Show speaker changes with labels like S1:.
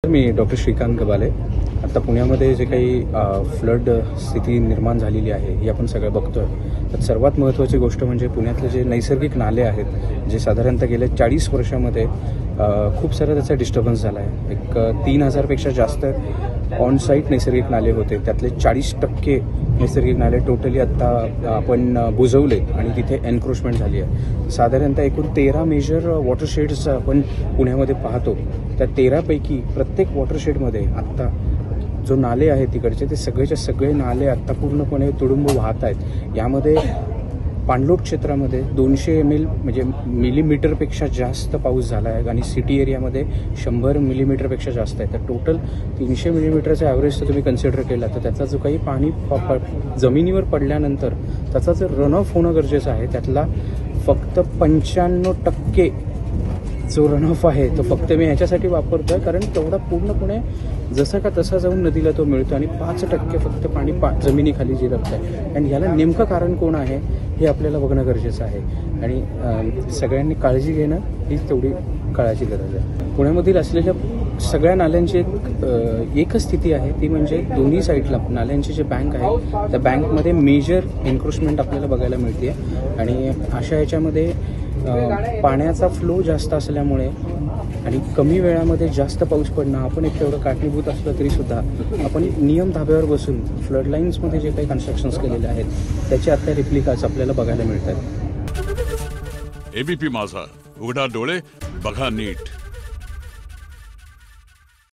S1: मी doctor Shrikant Gabale. आता पुण्यामध्ये जे काही फ्लड स्थिती निर्माण झालेली आहे ही आपण सगळं बघतोय। तर सर्वात महत्त्वाची गोष्ट म्हणजे पुण्यातले जे नैसर्गिक नाले आहेत जे साधारणतः गेल्या 40 वर्षामध्ये खूप सारा त्याचा डिस्टर्बन्स झाला आहे। एक 3000 पेक्षा जास्त ऑन साईट नैसर्गिक नाले होते, त्यातले 40% नैसर्गिक नाले टोटली आत्ता आपण बुजवलेत आणि तिथे एन्क्रोचमेंट झाली आहे। साधारणतः एकूण 13 मेजर वॉटरशेड्स आपण पुण्यामध्ये पाहतो, त्या 13पैकी प्रत्येक वॉटरशेडमध्ये आत्ता जो नाले आहेत तिकडचे ते सगळेच्या सगळे नाले आत्ता पूर्णपणे तुडुंब वाहत आहेत। यामध्ये पाणलोट क्षेत्रामध्ये 200 ml म्हणजे मिलीमीटरपेक्षा जास्त पाऊस झाला आहे आणि सिटी एरियामध्ये 100 मिलीमीटरपेक्षा जास्त आहे। तर टोटल 300 मिलीमीटरचा ॲव्हरेज जर तुम्ही कन्सिडर केला तर त्याचा जो काही पाणी जमिनीवर पडल्यानंतर त्याचा जर रन ऑफ होणं गरजेचं आहे, त्यातला फक्त 95% जो रन ऑफ आहे तो फक्त मी ह्याच्यासाठी वापरतो आहे कारण तेवढा पूर्णपणे जसा का तसा जाऊन नदीला तो मिळतो आणि 5% फक्त पाणी जमिनीखाली जिरपत आहे। आणि याला नेमकं कारण कोण आहे हे आपल्याला बघणं गरजेचं आहे आणि सगळ्यांनी काळजी घेणं ही तेवढी काळाची गरज आहे। पुण्यामधील असलेल्या सगळ्या नाल्यांची एकच स्थिती आहे, ती म्हणजे दोन्ही साईडला नाल्यांची जे बँक आहे त्या बँकमध्ये मेजर एन्क्रोचमेंट आपल्याला बघायला मिळते आणि अशा याच्यामध्ये पाण्याचा फ्लो जास्त असल्यामुळे आणि कमी वेळामध्ये जास्त पाऊस पडणं, आपण एक तेवढं कारणीभूत असलं तरीसुद्धा आपण नियम धाब्यावर बसून फ्लड लाईन्समध्ये जे काही कन्स्ट्रक्शन्स केलेले आहेत त्याचे आता रिप्लिकाज आपल्याला बघायला मिळतात।
S2: एबीपी माझा, उघडा डोळे बघा नीट।